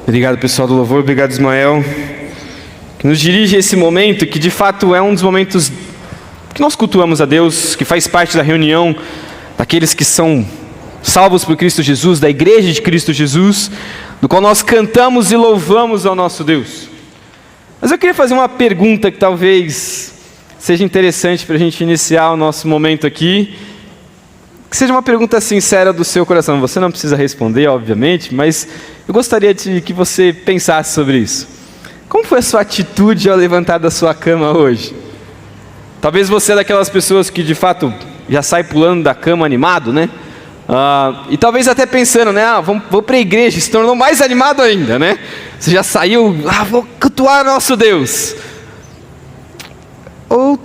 Obrigado, pessoal do louvor, obrigado, Ismael, que nos dirige a esse momento, que de fato é um dos momentos que nós cultuamos a Deus, que faz parte da reunião daqueles que são salvos por Cristo Jesus, da igreja de Cristo Jesus, no qual nós cantamos e louvamos ao nosso Deus. Mas eu queria fazer uma pergunta que talvez seja interessante para a gente iniciar o nosso momento aqui, que seja uma pergunta sincera do seu coração. Você não precisa responder, obviamente, mas eu gostaria de que você pensasse sobre isso. Como foi a sua atitude ao levantar da sua cama hoje? Talvez você é daquelas pessoas que de fato já sai pulando da cama animado, né? E talvez até pensando, né? Vou para a igreja, se tornou mais animado ainda, né? Você já saiu, vou cultuar nosso Deus. Ou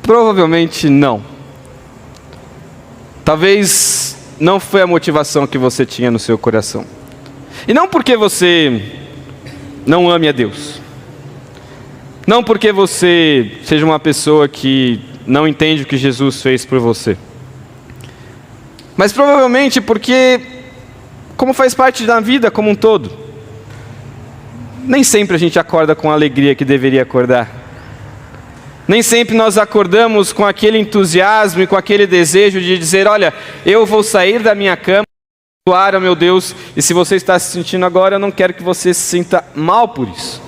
provavelmente não. Talvez não foi a motivação que você tinha no seu coração. E não porque você não ame a Deus. Não porque você seja uma pessoa que não entende o que Jesus fez por você. Mas provavelmente porque, como faz parte da vida como um todo, nem sempre a gente acorda com a alegria que deveria acordar. Nem sempre nós acordamos com aquele entusiasmo e com aquele desejo de dizer, olha, eu vou sair da minha cama, cultuar ao meu Deus, e se você está se sentindo agora, eu não quero que você se sinta mal por isso.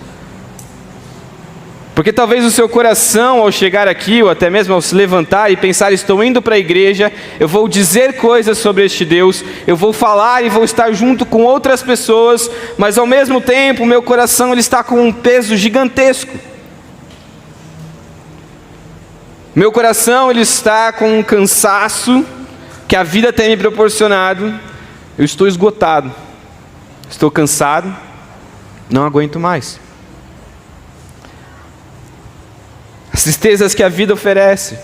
Porque talvez o seu coração, ao chegar aqui, ou até mesmo ao se levantar e pensar, estou indo para a igreja, eu vou dizer coisas sobre este Deus, eu vou falar e vou estar junto com outras pessoas, mas ao mesmo tempo o meu coração ele está com um peso gigantesco. Meu coração ele está com um cansaço que a vida tem me proporcionado. Eu estou esgotado, estou cansado, não aguento mais. As tristezas que a vida oferece,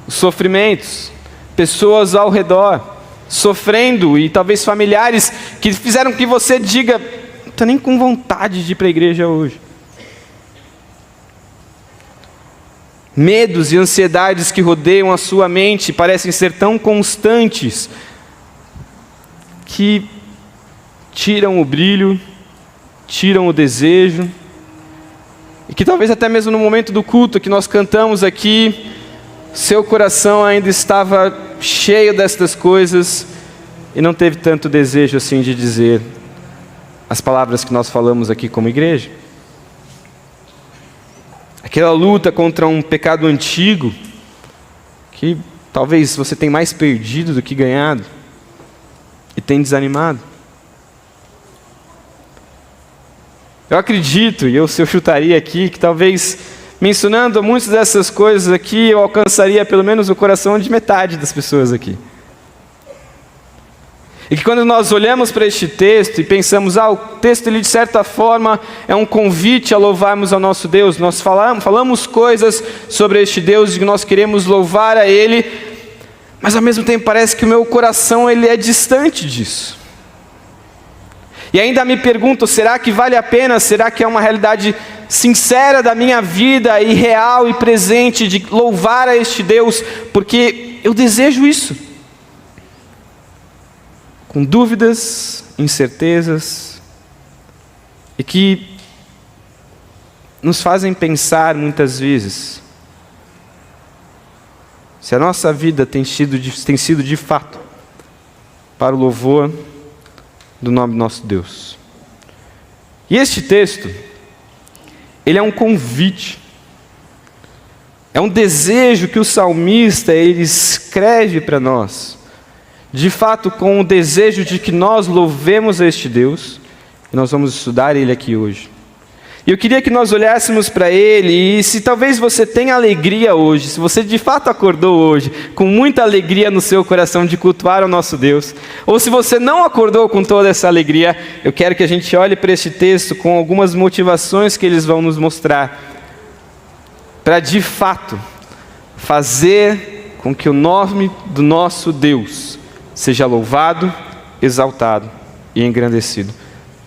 os sofrimentos, pessoas ao redor, sofrendo e talvez familiares que fizeram que você diga, não estou nem com vontade de ir para a igreja hoje. Medos e ansiedades que rodeiam a sua mente parecem ser tão constantes que tiram o brilho, tiram o desejo, e que talvez até mesmo no momento do culto que nós cantamos aqui, seu coração ainda estava cheio destas coisas e não teve tanto desejo assim de dizer as palavras que nós falamos aqui como igreja. Aquela luta contra um pecado antigo, que talvez você tenha mais perdido do que ganhado, e tem desanimado. Eu acredito, e eu chutaria aqui, que talvez mencionando muitas dessas coisas aqui, eu alcançaria pelo menos o coração de metade das pessoas aqui. E que quando nós olhamos para este texto e pensamos, o texto ele de certa forma é um convite a louvarmos ao nosso Deus. Nós falamos coisas sobre este Deus e que nós queremos louvar a Ele, mas ao mesmo tempo parece que o meu coração ele é distante disso. E ainda me pergunto, será que vale a pena? Será que é uma realidade sincera da minha vida e real e presente de louvar a este Deus? Porque eu desejo isso. Com dúvidas, incertezas, e que nos fazem pensar muitas vezes se a nossa vida tem sido de fato para o louvor do nome do nosso Deus. E este texto, ele é um convite, é um desejo que o salmista ele escreve para nós, de fato com o desejo de que nós louvemos a este Deus, e nós vamos estudar Ele aqui hoje. E eu queria que nós olhássemos para Ele, e se talvez você tenha alegria hoje, se você de fato acordou hoje, com muita alegria no seu coração de cultuar o nosso Deus, ou se você não acordou com toda essa alegria, eu quero que a gente olhe para este texto com algumas motivações que eles vão nos mostrar, para de fato fazer com que o nome do nosso Deus seja louvado, exaltado e engrandecido,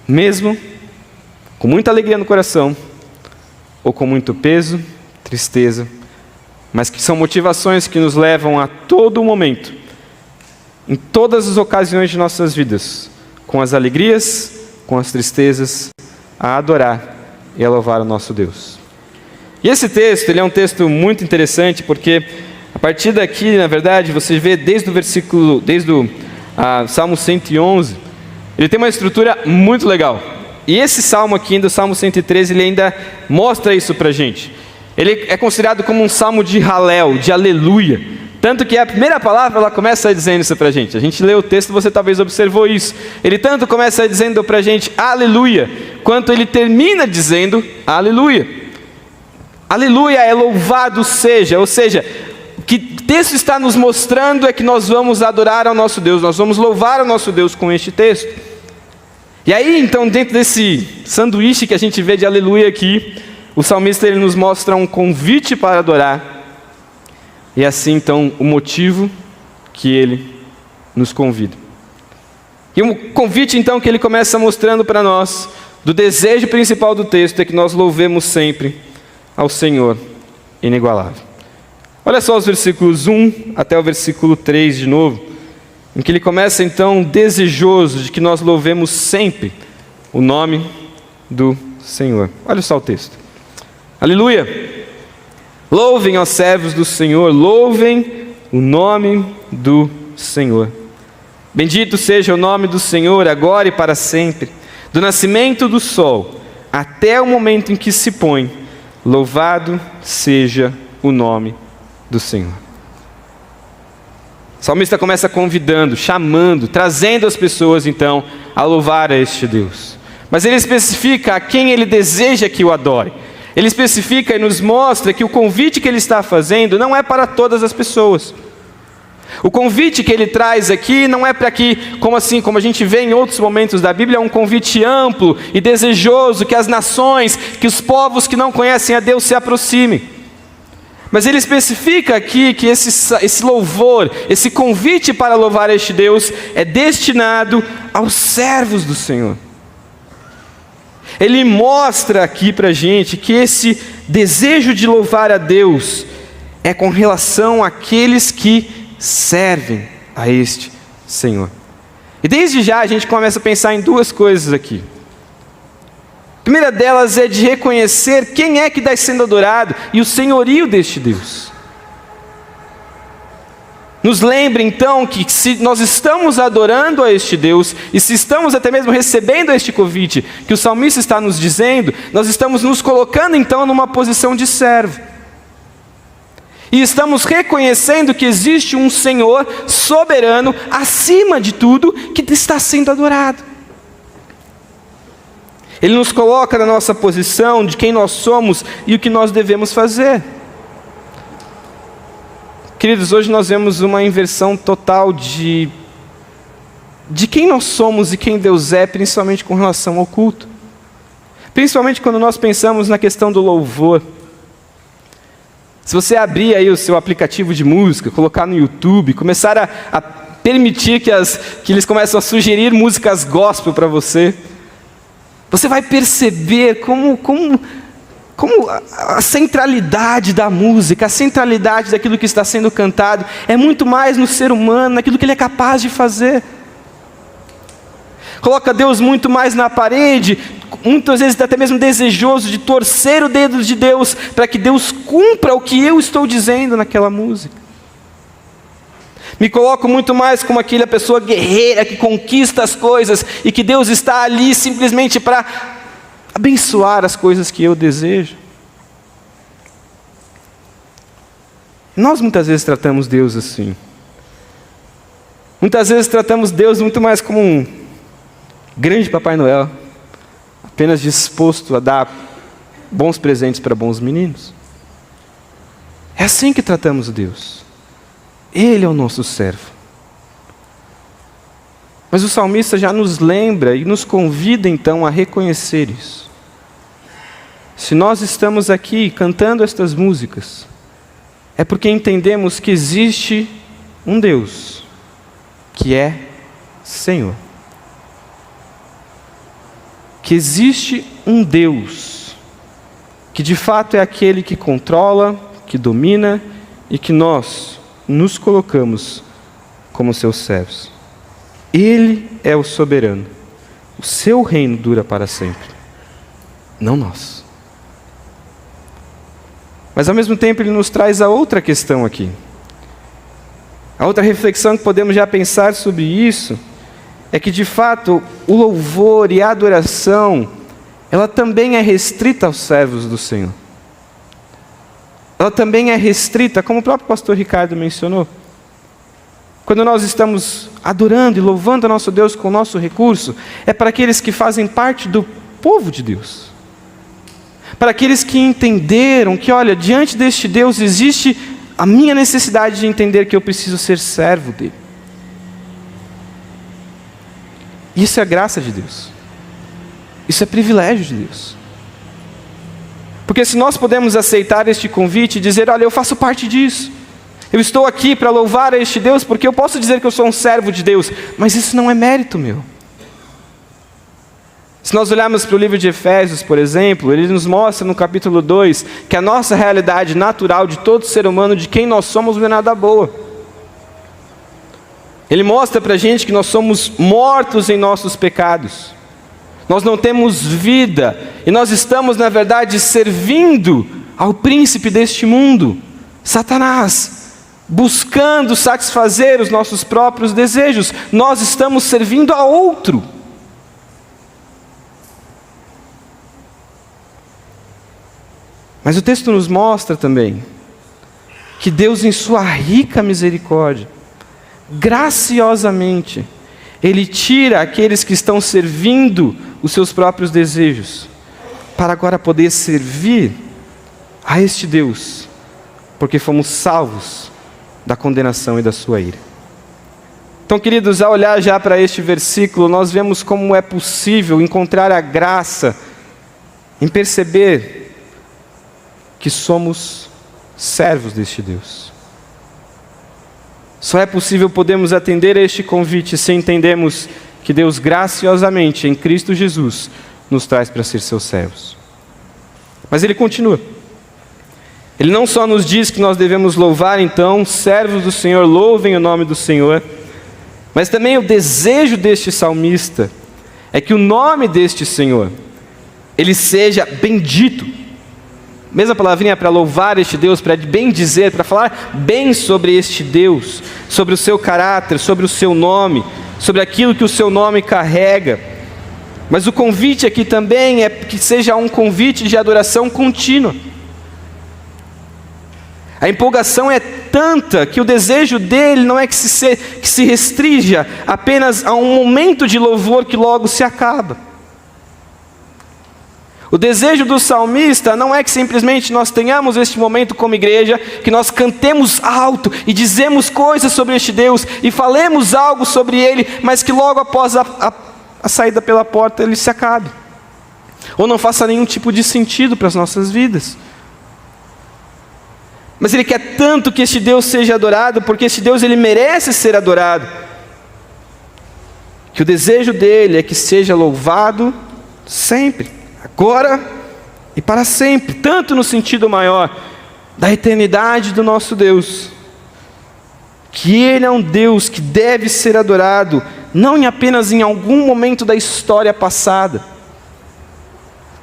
mesmo com muita alegria no coração, ou com muito peso, tristeza, mas que são motivações que nos levam a todo momento, em todas as ocasiões de nossas vidas, com as alegrias, com as tristezas, a adorar e a louvar o nosso Deus. E esse texto, ele é um texto muito interessante, porque a partir daqui, na verdade, você vê desde o Salmo 111, ele tem uma estrutura muito legal. E esse salmo aqui, do Salmo 113, ele ainda mostra isso pra gente. Ele é considerado como um salmo de halel, de aleluia. Tanto que a primeira palavra, ela começa dizendo isso pra gente. A gente lê o texto, você talvez observou isso. Ele tanto começa dizendo pra gente aleluia, quanto ele termina dizendo aleluia. Aleluia é louvado seja, ou seja, o que o texto está nos mostrando é que nós vamos adorar ao nosso Deus, nós vamos louvar ao nosso Deus com este texto. E aí, então, dentro desse sanduíche que a gente vê de aleluia aqui, o salmista ele nos mostra um convite para adorar. E assim, então, o motivo que ele nos convida. E o convite, então, que ele começa mostrando para nós, do desejo principal do texto, é que nós louvemos sempre ao Senhor inigualável. Olha só os versículos 1 até o versículo 3 de novo, em que ele começa, então, desejoso de que nós louvemos sempre o nome do Senhor. Olha só o texto. Aleluia! Louvem aos servos do Senhor, louvem o nome do Senhor. Bendito seja o nome do Senhor, agora e para sempre. Do nascimento do sol até o momento em que se põe, louvado seja o nome do Senhor. O salmista começa convidando, chamando, trazendo as pessoas então a louvar a este Deus. Mas ele especifica a quem ele deseja que o adore. Ele especifica e nos mostra que o convite que ele está fazendo não é para todas as pessoas. O convite que ele traz aqui não é para que, como a gente vê em outros momentos da Bíblia, é um convite amplo e desejoso que as nações, que os povos que não conhecem a Deus se aproximem. Mas ele especifica aqui que esse louvor, esse convite para louvar este Deus é destinado aos servos do Senhor. Ele mostra aqui para a gente que esse desejo de louvar a Deus é com relação àqueles que servem a este Senhor. E desde já a gente começa a pensar em duas coisas aqui. A primeira delas é de reconhecer quem é que está sendo adorado e o senhorio deste Deus. Nos lembre então que se nós estamos adorando a este Deus, e se estamos até mesmo recebendo este convite, que o salmista está nos dizendo, nós estamos nos colocando então numa posição de servo. E estamos reconhecendo que existe um Senhor soberano, acima de tudo, que está sendo adorado. Ele nos coloca na nossa posição de quem nós somos e o que nós devemos fazer. Queridos, hoje nós vemos uma inversão total de quem nós somos e quem Deus é, principalmente com relação ao culto. Principalmente quando nós pensamos na questão do louvor. Se você abrir aí o seu aplicativo de música, colocar no YouTube, começar a permitir que eles começem a sugerir músicas gospel para você, você vai perceber como a centralidade da música, a centralidade daquilo que está sendo cantado, é muito mais no ser humano, naquilo que ele é capaz de fazer. Coloca Deus muito mais na parede, muitas vezes até mesmo desejoso de torcer o dedo de Deus, para que Deus cumpra o que eu estou dizendo naquela música. Me coloco muito mais como aquela pessoa guerreira que conquista as coisas, e que Deus está ali simplesmente para abençoar as coisas que eu desejo. Nós muitas vezes tratamos Deus assim. Muitas vezes tratamos Deus muito mais como um grande Papai Noel, apenas disposto a dar bons presentes para bons meninos. É assim que tratamos Deus. Ele é o nosso servo. Mas o salmista já nos lembra e nos convida então a reconhecer isso. Se nós estamos aqui cantando estas músicas, é porque entendemos que existe um Deus, que é Senhor. Que existe um Deus, que de fato é aquele que controla, que domina, e que nós nos colocamos como seus servos. Ele é o soberano. o seu reino dura para sempre, não nós. Mas ao mesmo tempo ele nos traz a outra questão aqui. A outra reflexão que podemos já pensar sobre isso é que de fato o louvor e a adoração, ela também é restrita aos servos do Senhor. Ela também é restrita, como o próprio pastor Ricardo mencionou. Quando nós estamos adorando e louvando a nosso Deus com o nosso recurso, é para aqueles que fazem parte do povo de Deus. Para aqueles que entenderam que, olha, diante deste Deus existe a minha necessidade de entender que eu preciso ser servo dele. Isso é graça de Deus. Isso é privilégio de Deus. Porque se nós podemos aceitar este convite e dizer, olha, eu faço parte disso. Eu estou aqui para louvar a este Deus porque eu posso dizer que eu sou um servo de Deus, mas isso não é mérito meu. Se nós olharmos para o livro de Efésios, por exemplo, ele nos mostra no capítulo 2 que a nossa realidade natural de todo ser humano, de quem nós somos, não é nada boa. Ele mostra para a gente que nós somos mortos em nossos pecados. Nós não temos vida e nós estamos, na verdade, servindo ao príncipe deste mundo, Satanás, buscando satisfazer os nossos próprios desejos. Nós estamos servindo a outro. Mas o texto nos mostra também que Deus, em sua rica misericórdia, graciosamente, Ele tira aqueles que estão servindo os seus próprios desejos, para agora poder servir a este Deus, porque fomos salvos da condenação e da sua ira. Então, queridos, ao olhar já para este versículo, nós vemos como é possível encontrar a graça em perceber que somos servos deste Deus. Só é possível podermos atender a este convite se entendemos que Deus graciosamente, em Cristo Jesus, nos traz para ser seus servos. Mas ele continua. Ele não só nos diz que nós devemos louvar, então, servos do Senhor, louvem o nome do Senhor, mas também o desejo deste salmista é que o nome deste Senhor, ele seja bendito. Mesma palavrinha para louvar este Deus, para bem dizer, para falar bem sobre este Deus, sobre o seu caráter, sobre o seu nome, sobre aquilo que o seu nome carrega. Mas o convite aqui também é que seja um convite de adoração contínua. A empolgação é tanta que o desejo dele não é que se restrinja apenas a um momento de louvor que logo se acaba. O desejo do salmista não é que simplesmente nós tenhamos este momento como igreja, que nós cantemos alto e dizemos coisas sobre este Deus e falemos algo sobre Ele, mas que logo após a saída pela porta ele se acabe, ou não faça nenhum tipo de sentido para as nossas vidas. Mas Ele quer tanto que este Deus seja adorado, porque este Deus ele merece ser adorado, que o desejo dele é que seja louvado sempre, agora e para sempre, tanto no sentido maior da eternidade do nosso Deus, que Ele é um Deus que deve ser adorado, não apenas em algum momento da história passada.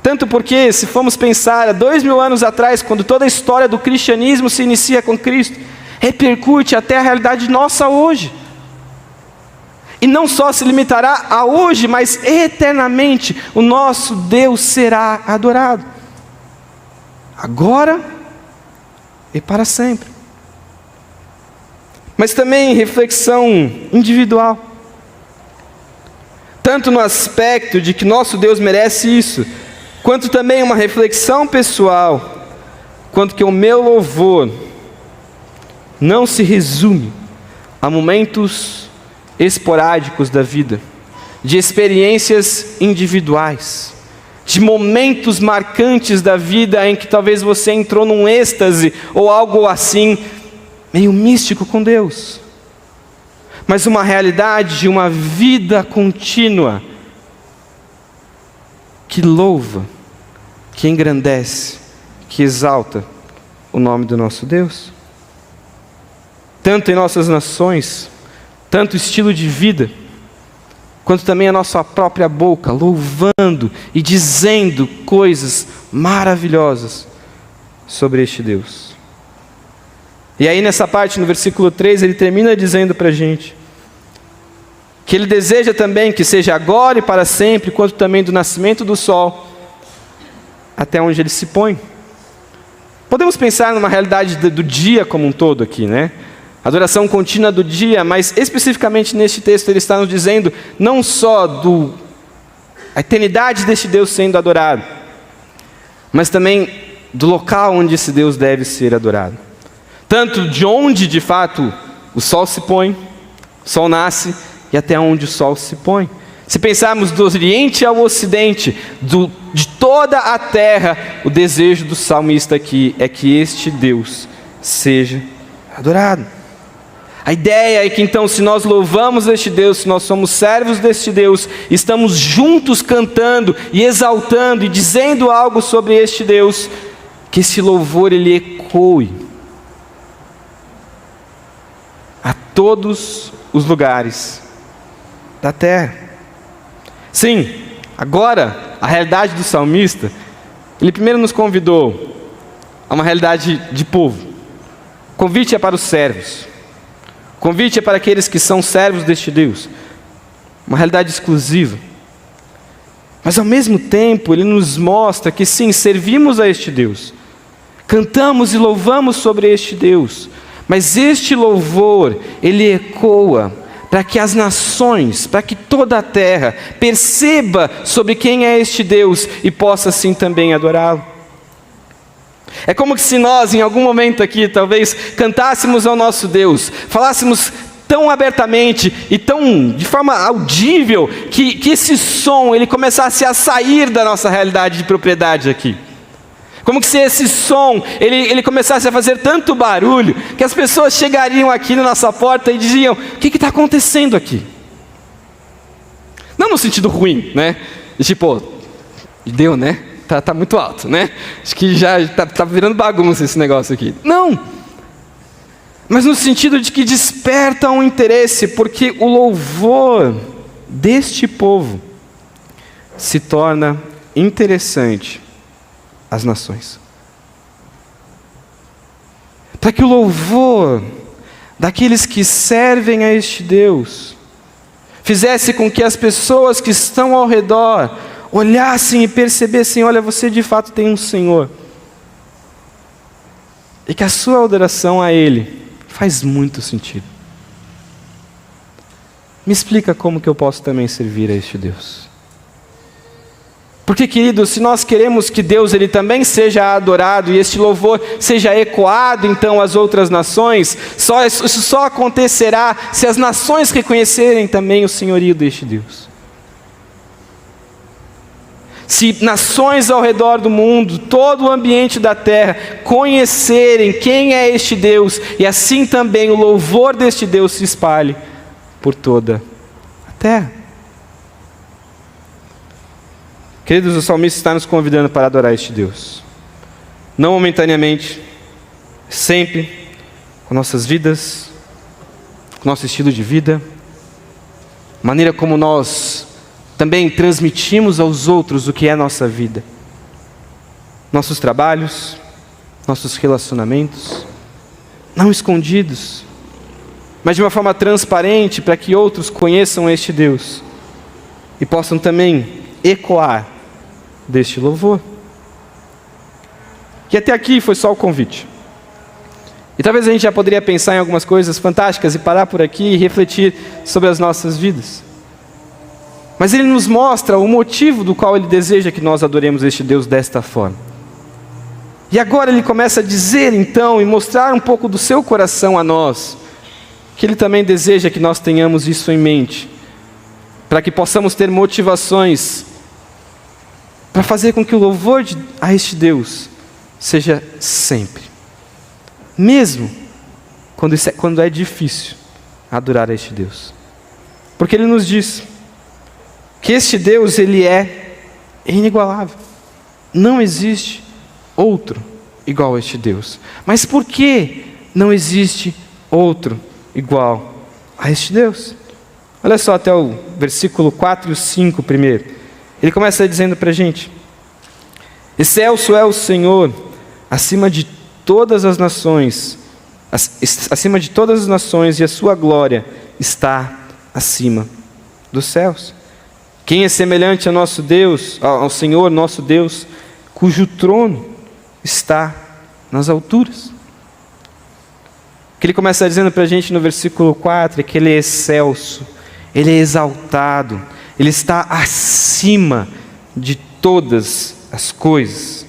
Tanto porque, se formos pensar, há 2000 anos atrás, quando toda a história do cristianismo se inicia com Cristo, repercute até a realidade nossa hoje. E não só se limitará a hoje, mas eternamente o nosso Deus será adorado. Agora e para sempre. Mas também reflexão individual. Tanto no aspecto de que nosso Deus merece isso, quanto também uma reflexão pessoal, quanto que o meu louvor não se resume a momentos esporádicos da vida, de experiências individuais, de momentos marcantes da vida em que talvez você entrou num êxtase ou algo assim, meio místico com Deus, mas uma realidade de uma vida contínua que louva, que engrandece, que exalta o nome do nosso Deus. Tanto em nossas nações, tanto estilo de vida, quanto também a nossa própria boca, louvando e dizendo coisas maravilhosas sobre este Deus. E aí nessa parte, no versículo 3, ele termina dizendo para a gente que ele deseja também que seja agora e para sempre, quanto também do nascimento do sol, até onde ele se põe. Podemos pensar numa realidade do dia como um todo aqui, né? Adoração contínua do dia, mas especificamente neste texto ele está nos dizendo não só a eternidade deste Deus sendo adorado, mas também do local onde esse Deus deve ser adorado. Tanto de onde de fato o sol se põe, o sol nasce, e até onde o sol se põe. Se pensarmos do oriente ao ocidente, de toda a terra, o desejo do salmista aqui é que este Deus seja adorado. A ideia é que então, se nós louvamos este Deus, se nós somos servos deste Deus, estamos juntos cantando e exaltando e dizendo algo sobre este Deus, que esse louvor ele ecoe a todos os lugares da terra. Sim, agora, a realidade do salmista, ele primeiro nos convidou a uma realidade de povo. O convite é para os servos. O convite é para aqueles que são servos deste Deus. Uma realidade exclusiva. Mas ao mesmo tempo, ele nos mostra que sim, servimos a este Deus. Cantamos e louvamos sobre este Deus. Mas este louvor, ele ecoa para que as nações, para que toda a terra perceba sobre quem é este Deus e possa assim também adorá-lo. É como se nós, em algum momento aqui, talvez, cantássemos ao nosso Deus, falássemos tão abertamente e tão de forma audível, que esse som, ele começasse a sair da nossa realidade de propriedade aqui. Como se esse som, ele começasse a fazer tanto barulho, que as pessoas chegariam aqui na nossa porta e diziam, o que está acontecendo aqui? Não no sentido ruim, né? Tipo, deu, né? Tá muito alto, né? Acho que já tá virando bagunça esse negócio aqui. Não! Mas no sentido de que desperta um interesse, porque o louvor deste povo se torna interessante às nações. Para que o louvor daqueles que servem a este Deus fizesse com que as pessoas que estão ao redor olhassem e percebessem, olha, você de fato tem um Senhor. E que a sua adoração a Ele faz muito sentido. Me explica como que eu posso também servir a este Deus. Porque, queridos, se nós queremos que Deus ele também seja adorado e este louvor seja ecoado então às outras nações, isso só acontecerá se as nações reconhecerem também o senhorio deste Deus. Se nações ao redor do mundo, todo o ambiente da terra, conhecerem quem é este Deus, e assim também o louvor deste Deus se espalhe por toda a terra. Queridos, o salmista está nos convidando para adorar este Deus. Não momentaneamente, sempre, com nossas vidas, com nosso estilo de vida, maneira como nós também transmitimos aos outros o que é a nossa vida. Nossos trabalhos, nossos relacionamentos, não escondidos, mas de uma forma transparente para que outros conheçam este Deus e possam também ecoar deste louvor. Que até aqui foi só o convite. E talvez a gente já poderia pensar em algumas coisas fantásticas e parar por aqui e refletir sobre as nossas vidas. Mas ele nos mostra o motivo do qual ele deseja que nós adoremos este Deus desta forma. E agora ele começa a dizer então e mostrar um pouco do seu coração a nós, que ele também deseja que nós tenhamos isso em mente, para que possamos ter motivações para fazer com que o louvor a este Deus seja sempre, mesmo quando é difícil adorar a este Deus. Porque ele nos diz que este Deus ele é inigualável. Não existe outro igual a este Deus. Mas por que não existe outro igual a este Deus? Olha só até o versículo 4 e o 5 primeiro. Ele começa dizendo para a gente: excelso é o Senhor acima de todas as nações, acima de todas as nações, e a sua glória está acima dos céus. Quem é semelhante a nosso Deus, ao Senhor nosso Deus, cujo trono está nas alturas? O que ele começa dizendo para a gente no versículo 4 é que ele é excelso, ele é exaltado, ele está acima de todas as coisas.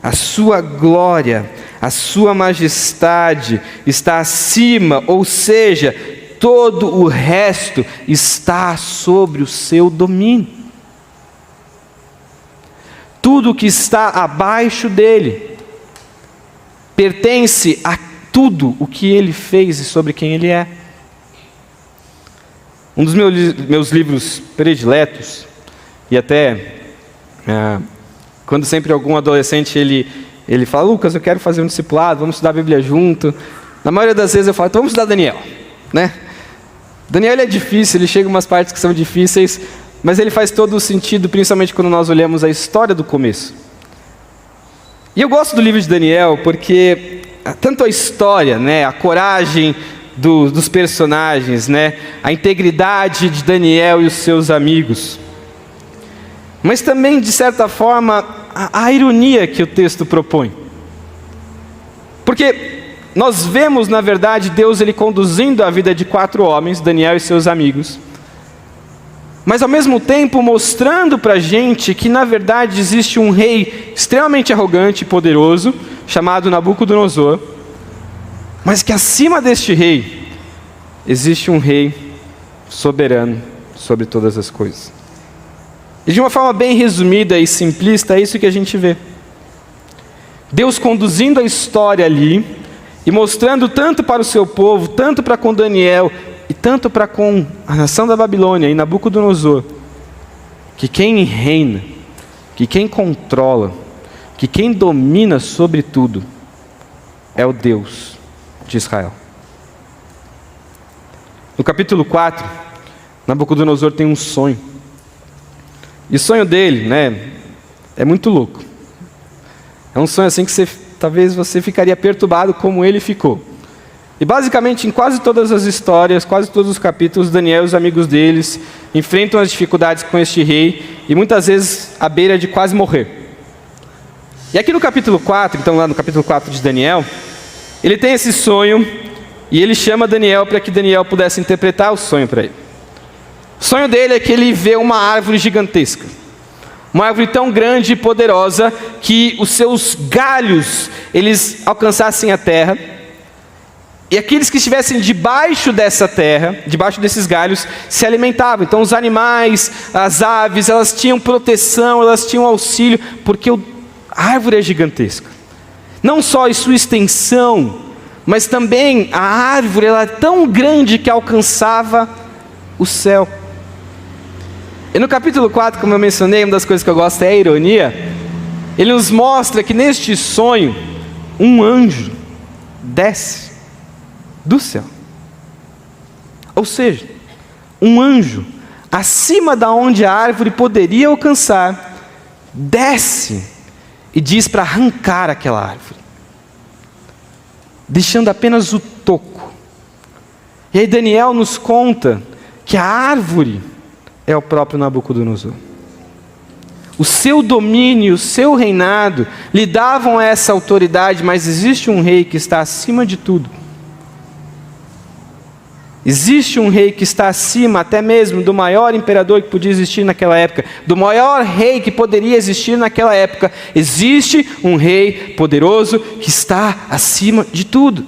A sua glória, a sua majestade está acima, ou seja, todo o resto está sobre o seu domínio. Tudo que está abaixo dele pertence a tudo o que ele fez e sobre quem ele é. Um dos meus livros prediletos, e até quando sempre algum adolescente ele fala: Lucas, eu quero fazer um discipulado, vamos estudar a Bíblia junto. Na maioria das vezes eu falo: então vamos estudar Daniel, né? Daniel ele é difícil, ele chega em umas partes que são difíceis, mas ele faz todo o sentido, principalmente quando nós olhamos a história do começo. E eu gosto do livro de Daniel porque tanto a história, né, a coragem dos personagens, né, a integridade de Daniel e os seus amigos, mas também, de certa forma, a ironia que o texto propõe. Porque nós vemos, na verdade, Deus ele conduzindo a vida de 4 homens, Daniel e seus amigos, mas ao mesmo tempo mostrando para a gente que, na verdade, existe um rei extremamente arrogante e poderoso, chamado Nabucodonosor, mas que acima deste rei, existe um rei soberano sobre todas as coisas. E de uma forma bem resumida e simplista, é isso que a gente vê. Deus conduzindo a história ali, e mostrando tanto para o seu povo, tanto para com Daniel, e tanto para com a nação da Babilônia e Nabucodonosor, que quem reina, que quem controla, que quem domina sobre tudo, é o Deus de Israel. No capítulo 4, Nabucodonosor tem um sonho. E o sonho dele, né, é muito louco. É um sonho assim que talvez você ficaria perturbado como ele ficou. E basicamente em quase todas as histórias, quase todos os capítulos, Daniel e os amigos deles enfrentam as dificuldades com este rei e muitas vezes à beira de quase morrer. E aqui no capítulo 4, então lá no capítulo 4 de Daniel, ele tem esse sonho e ele chama Daniel para que Daniel pudesse interpretar o sonho para ele. O sonho dele é que ele vê uma árvore gigantesca. Uma árvore tão grande e poderosa que os seus galhos, eles alcançassem a terra. E aqueles que estivessem debaixo dessa terra, debaixo desses galhos, se alimentavam. Então os animais, as aves, elas tinham proteção, elas tinham auxílio, porque a árvore é gigantesca. Não só em sua extensão, mas também a árvore ela é tão grande que alcançava o céu. E no capítulo 4, como eu mencionei, uma das coisas que eu gosto é a ironia. Ele nos mostra que neste sonho, um anjo desce do céu. Ou seja, um anjo, acima da onde a árvore poderia alcançar, desce e diz para arrancar aquela árvore, deixando apenas o toco. E aí Daniel nos conta que a árvore é o próprio Nabucodonosor. O seu domínio, o seu reinado lhe davam essa autoridade, mas existe um rei que está acima de tudo. Existe um rei que está acima até mesmo do maior imperador que podia existir naquela época, do maior rei que poderia existir naquela época. Existe um rei poderoso que está acima de tudo.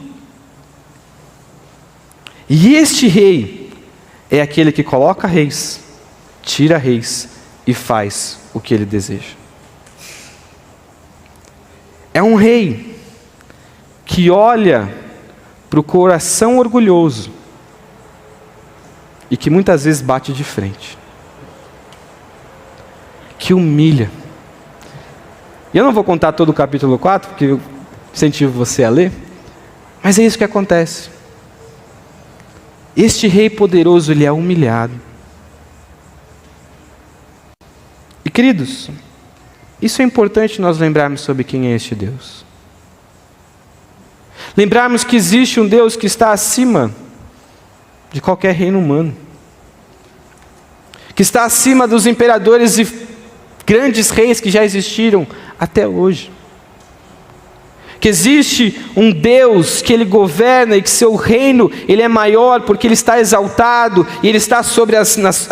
E este rei é aquele que coloca reis, tira reis e faz o que ele deseja. É um rei que olha para o coração orgulhoso e que muitas vezes bate de frente, que humilha. E eu não vou contar todo o capítulo 4, porque eu incentivo você a ler, mas é isso que acontece. este rei poderoso, ele é humilhado. E queridos, isso é importante nós lembrarmos sobre quem é este Deus. Lembrarmos que existe um Deus que está acima de qualquer reino humano. Que está acima dos imperadores e grandes reis que já existiram até hoje. Que existe um Deus que Ele governa e que seu reino ele é maior porque Ele está exaltado e Ele está sobre a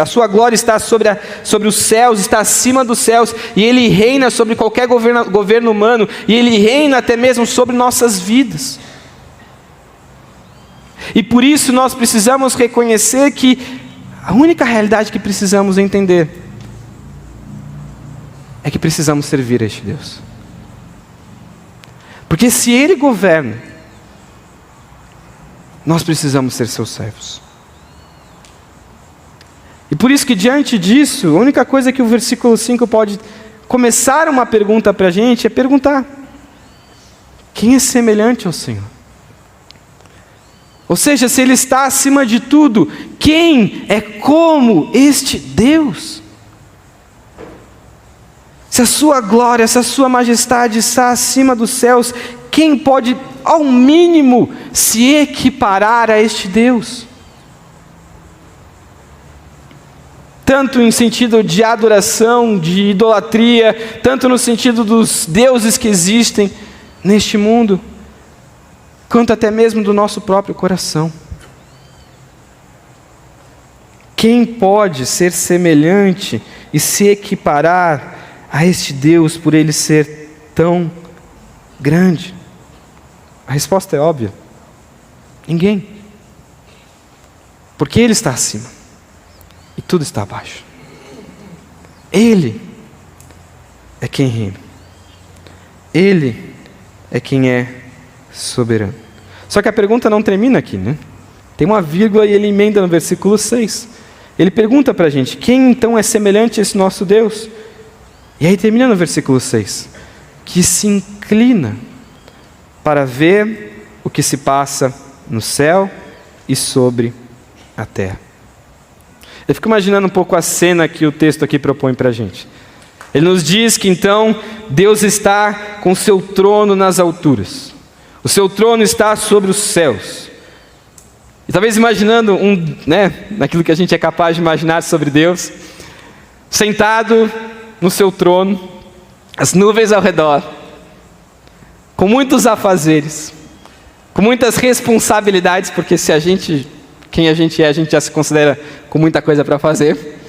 sua glória está sobre os céus, está acima dos céus e Ele reina sobre qualquer governo humano e Ele reina até mesmo sobre nossas vidas. E por isso nós precisamos reconhecer que a única realidade que precisamos entender é que precisamos servir a este Deus. Porque se Ele governa, nós precisamos ser seus servos. E por isso que diante disso, a única coisa que o versículo 5 pode começar uma pergunta para a gente é perguntar: quem é semelhante ao Senhor? Ou seja, se Ele está acima de tudo, quem é como este Deus? Se a sua glória, se a sua majestade está acima dos céus, quem pode, ao mínimo, se equiparar a este Deus? Tanto em sentido de adoração, de idolatria, tanto no sentido dos deuses que existem neste mundo, quanto até mesmo do nosso próprio coração. Quem pode ser semelhante e se equiparar a este Deus por Ele ser tão grande? A resposta é óbvia: ninguém. Porque Ele está acima e tudo está abaixo. Ele é quem reina. Ele é quem é soberano. Só que a pergunta não termina aqui, né? Tem uma vírgula e ele emenda no versículo 6. Ele pergunta para a gente: quem então é semelhante a esse nosso Deus? E aí termina no versículo 6, que se inclina para ver o que se passa no céu e sobre a terra. Eu fico imaginando um pouco a cena que o texto aqui propõe para a gente. Ele nos diz que então Deus está com o seu trono nas alturas. O seu trono está sobre os céus. E talvez imaginando naquilo que a gente é capaz de imaginar sobre Deus, sentado no seu trono, as nuvens ao redor, com muitos afazeres, com muitas responsabilidades, porque quem a gente já se considera com muita coisa para fazer.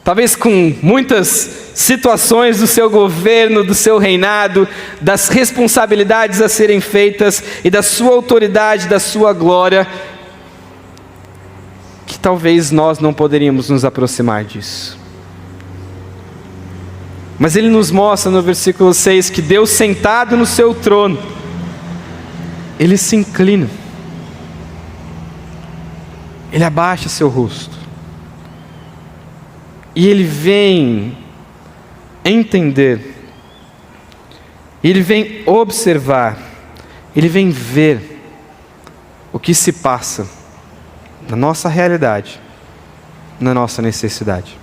Talvez com muitas situações do seu governo, do seu reinado, das responsabilidades a serem feitas e da sua autoridade, da sua glória, que talvez nós não poderíamos nos aproximar disso. Mas Ele nos mostra no versículo 6 que Deus sentado no seu trono, Ele se inclina, Ele abaixa seu rosto, e Ele vem entender, Ele vem observar, Ele vem ver o que se passa na nossa realidade, na nossa necessidade.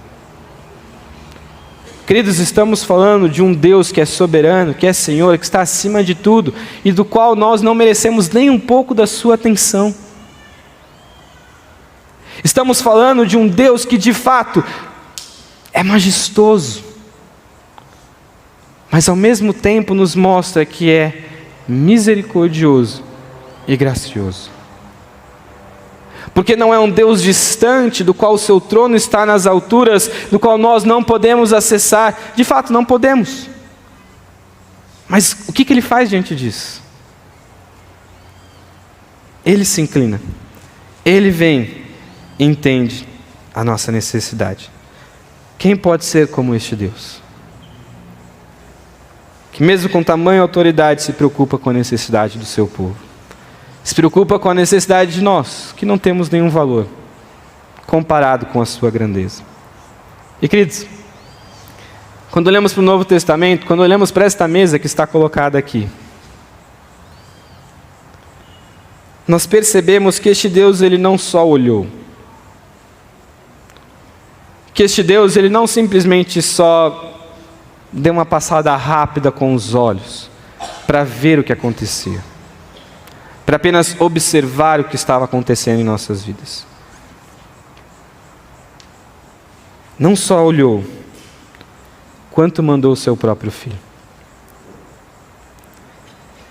Queridos, estamos falando de um Deus que é soberano, que é Senhor, que está acima de tudo e do qual nós não merecemos nem um pouco da sua atenção. Estamos falando de um Deus que de fato é majestoso, mas ao mesmo tempo nos mostra que é misericordioso e gracioso. Porque não é um Deus distante, do qual o seu trono está nas alturas, do qual nós não podemos acessar. De fato, não podemos. Mas o que Ele faz diante disso? Ele se inclina. Ele vem e entende a nossa necessidade. Quem pode ser como este Deus? Que mesmo com tamanha autoridade se preocupa com a necessidade do seu povo. Se preocupa com a necessidade de nós, que não temos nenhum valor, comparado com a sua grandeza. E queridos, quando olhamos para o Novo Testamento, quando olhamos para esta mesa que está colocada aqui, nós percebemos que este Deus, ele não só olhou. Que este Deus, ele não simplesmente só deu uma passada rápida com os olhos para ver o que acontecia, para apenas observar o que estava acontecendo em nossas vidas. Não só olhou, quanto mandou o seu próprio filho.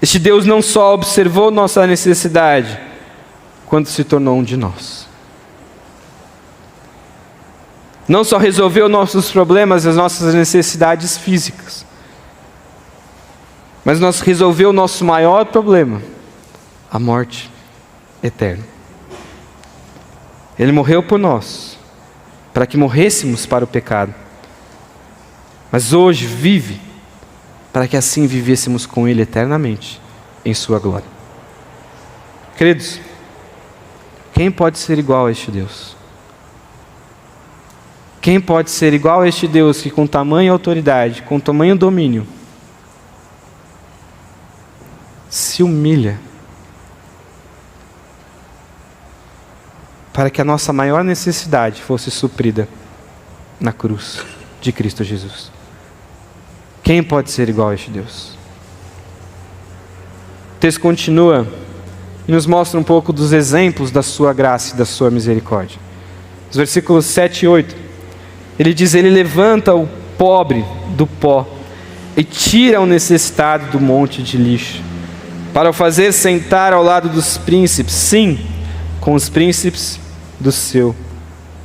Este Deus não só observou nossa necessidade, quanto se tornou um de nós. Não só resolveu nossos problemas, as nossas necessidades físicas, mas resolveu o nosso maior problema, a morte eterna. Ele morreu por nós, para que morrêssemos para o pecado. Mas hoje vive, para que assim vivêssemos com Ele eternamente, em sua glória. Queridos, quem pode ser igual a este Deus? Quem pode ser igual a este Deus que com tamanha autoridade, com tamanho domínio, se humilha para que a nossa maior necessidade fosse suprida na cruz de Cristo Jesus? Quem pode ser igual a este Deus? O texto continua e nos mostra um pouco dos exemplos da sua graça e da sua misericórdia. Os versículos 7 e 8. Ele diz: Ele levanta o pobre do pó e tira o necessitado do monte de lixo, para o fazer sentar ao lado dos príncipes, sim, com os príncipes do seu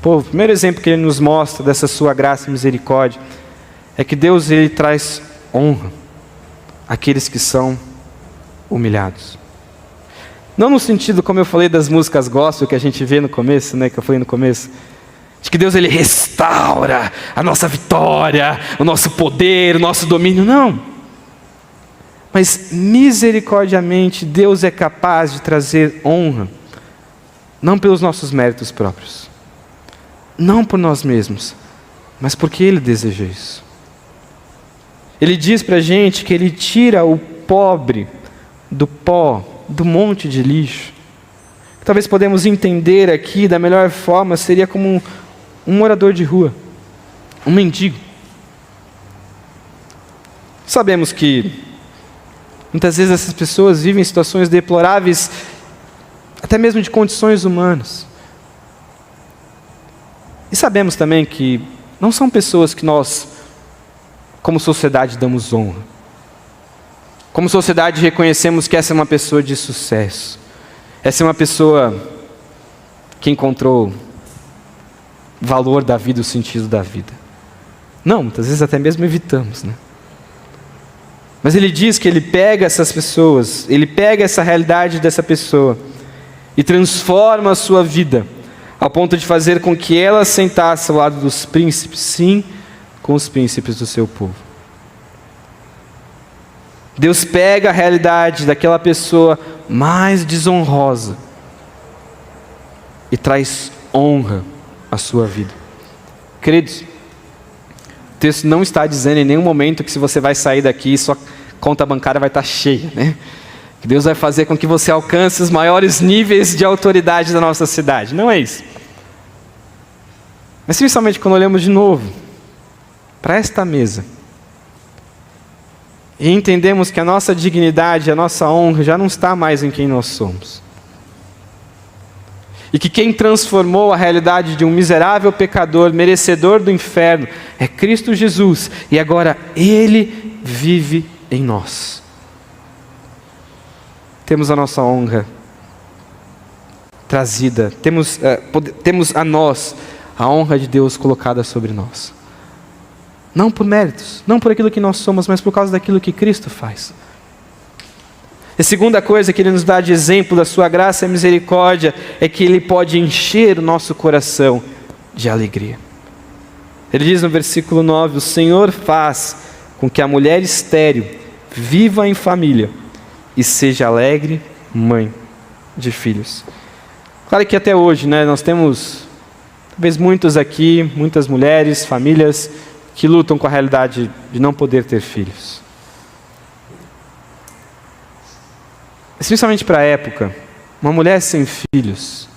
povo. O primeiro exemplo que ele nos mostra dessa sua graça e misericórdia é que Deus, ele traz honra àqueles que são humilhados. Não no sentido, como eu falei, das músicas gospel que a gente vê no começo, que eu falei no começo, de que Deus, ele restaura a nossa vitória, o nosso poder, o nosso domínio, não. Mas misericordiamente Deus é capaz de trazer honra, não pelos nossos méritos próprios, não por nós mesmos, mas porque Ele deseja isso. Ele diz para a gente que Ele tira o pobre do pó, do monte de lixo. Talvez podemos entender aqui da melhor forma, seria como um morador de rua, um mendigo. Sabemos que muitas vezes essas pessoas vivem em situações deploráveis, até mesmo de condições humanas. E sabemos também que não são pessoas que nós, como sociedade, damos honra. Como sociedade, reconhecemos que essa é uma pessoa de sucesso. Essa é uma pessoa que encontrou o valor da vida, o sentido da vida. Não, muitas vezes até mesmo evitamos, Mas ele diz que ele pega essas pessoas, ele pega essa realidade dessa pessoa e transforma a sua vida, ao ponto de fazer com que ela sentasse ao lado dos príncipes, sim, com os príncipes do seu povo. Deus pega a realidade daquela pessoa mais desonrosa e traz honra à sua vida. Queridos, o texto não está dizendo em nenhum momento que se você vai sair daqui, sua conta bancária vai estar cheia, Que Deus vai fazer com que você alcance os maiores níveis de autoridade da nossa cidade. Não é isso. Mas principalmente quando olhamos de novo para esta mesa e entendemos que a nossa dignidade, a nossa honra já não está mais em quem nós somos. E que quem transformou a realidade de um miserável pecador, merecedor do inferno, é Cristo Jesus. E agora Ele vive em nós. Temos a nossa honra trazida, temos a nós a honra de Deus colocada sobre nós. Não por méritos, não por aquilo que nós somos, mas por causa daquilo que Cristo faz. A segunda coisa que Ele nos dá de exemplo da sua graça e misericórdia é que Ele pode encher o nosso coração de alegria. Ele diz no versículo 9, o Senhor faz com que a mulher estéril viva em família e seja alegre mãe de filhos. Claro que até hoje, nós temos, talvez muitos aqui, muitas mulheres, famílias, que lutam com a realidade de não poder ter filhos. Especialmente para a época, uma mulher sem filhos,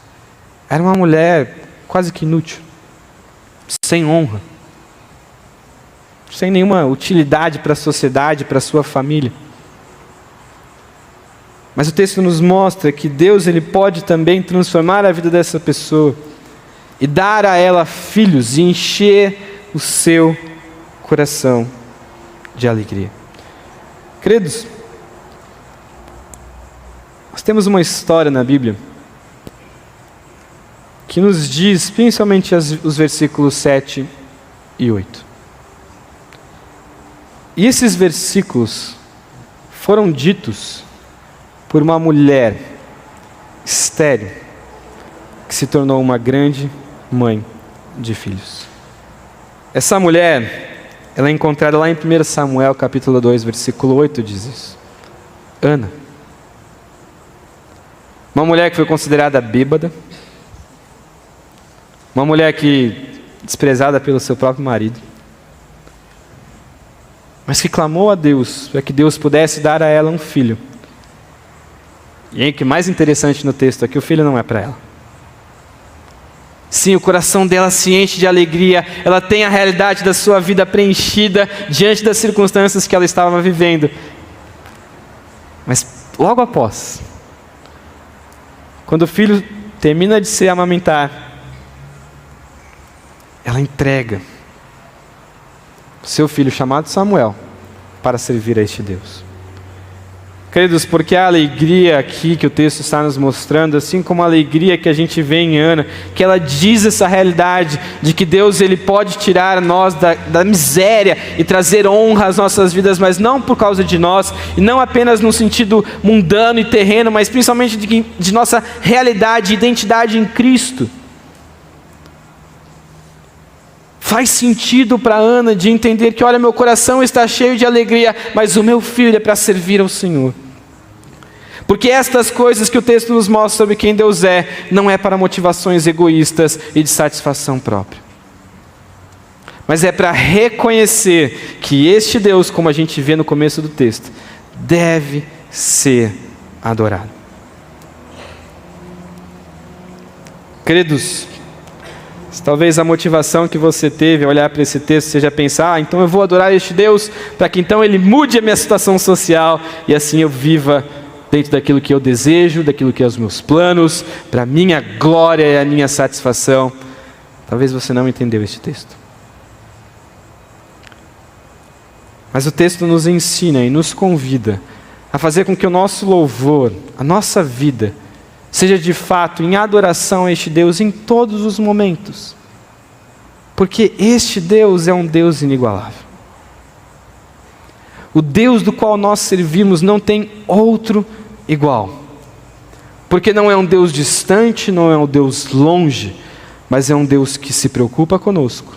era uma mulher quase que inútil, sem honra, sem nenhuma utilidade para a sociedade, para a sua família. Mas o texto nos mostra que Deus ele pode também transformar a vida dessa pessoa e dar a ela filhos e encher o seu coração de alegria. Queridos, nós temos uma história na Bíblia que nos diz, principalmente os versículos 7 e 8. E esses versículos foram ditos por uma mulher estéril que se tornou uma grande mãe de filhos. Essa mulher, ela é encontrada lá em 1 Samuel capítulo 2, versículo 8, diz isso. Ana. Uma mulher que foi considerada bêbada, uma mulher que desprezada pelo seu próprio marido, mas que clamou a Deus para que Deus pudesse dar a ela um filho. E o que é mais interessante no texto é que o filho não é para ela. Sim, o coração dela se enche de alegria, ela tem a realidade da sua vida preenchida diante das circunstâncias que ela estava vivendo. Mas logo após, quando o filho termina de se amamentar, ela entrega o seu filho chamado Samuel para servir a este Deus. Queridos, porque a alegria aqui que o texto está nos mostrando, assim como a alegria que a gente vê em Ana, que ela diz essa realidade de que Deus ele pode tirar nós da miséria e trazer honra às nossas vidas, mas não por causa de nós, e não apenas no sentido mundano e terreno, mas principalmente de nossa realidade e identidade em Cristo. Faz sentido para Ana de entender que, olha, meu coração está cheio de alegria, mas o meu filho é para servir ao Senhor. Porque estas coisas que o texto nos mostra sobre quem Deus é, não é para motivações egoístas e de satisfação própria. Mas é para reconhecer que este Deus, como a gente vê no começo do texto, deve ser adorado. Queridos, talvez a motivação que você teve ao olhar para esse texto seja pensar, então eu vou adorar este Deus para que então Ele mude a minha situação social e assim eu viva dentro daquilo que eu desejo, daquilo que é os meus planos, para a minha glória e a minha satisfação. Talvez você não entendeu este texto. Mas o texto nos ensina e nos convida a fazer com que o nosso louvor, a nossa vida, seja de fato em adoração a este Deus em todos os momentos. Porque este Deus é um Deus inigualável. O Deus do qual nós servimos não tem outro igual. Porque não é um Deus distante, não é um Deus longe, mas é um Deus que se preocupa conosco.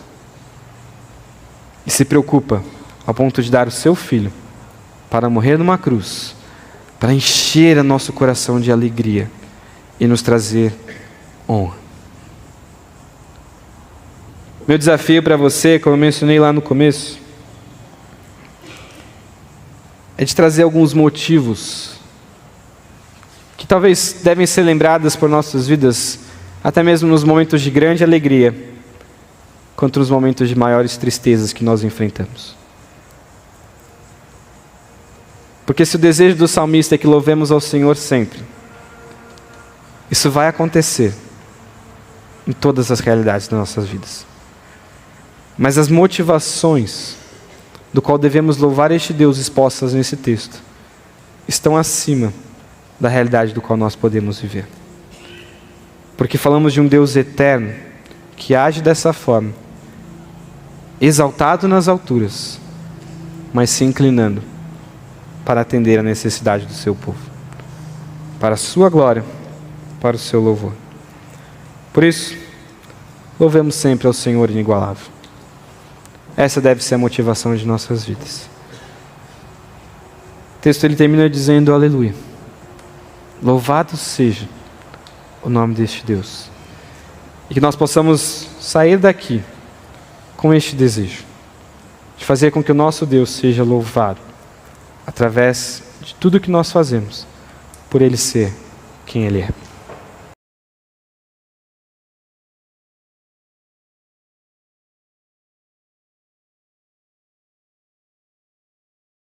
E se preocupa ao ponto de dar o seu Filho para morrer numa cruz, para encher o nosso coração de alegria e nos trazer honra. Meu desafio para você, como eu mencionei lá no começo, é de trazer alguns motivos que talvez devem ser lembrados por nossas vidas, até mesmo nos momentos de grande alegria, quanto nos momentos de maiores tristezas que nós enfrentamos. Porque se o desejo do salmista é que louvemos ao Senhor sempre, isso vai acontecer em todas as realidades das nossas vidas. Mas as motivações do qual devemos louvar este Deus expostas nesse texto estão acima da realidade do qual nós podemos viver. Porque falamos de um Deus eterno que age dessa forma, exaltado nas alturas, mas se inclinando para atender a necessidade do seu povo, para a sua glória, para o seu louvor. Por isso, louvemos sempre ao Senhor inigualável. Essa deve ser a motivação de nossas vidas. O texto ele termina dizendo aleluia. Louvado seja o nome deste Deus. E que nós possamos sair daqui com este desejo, de fazer com que o nosso Deus seja louvado, através de tudo que nós fazemos, por Ele ser quem Ele é.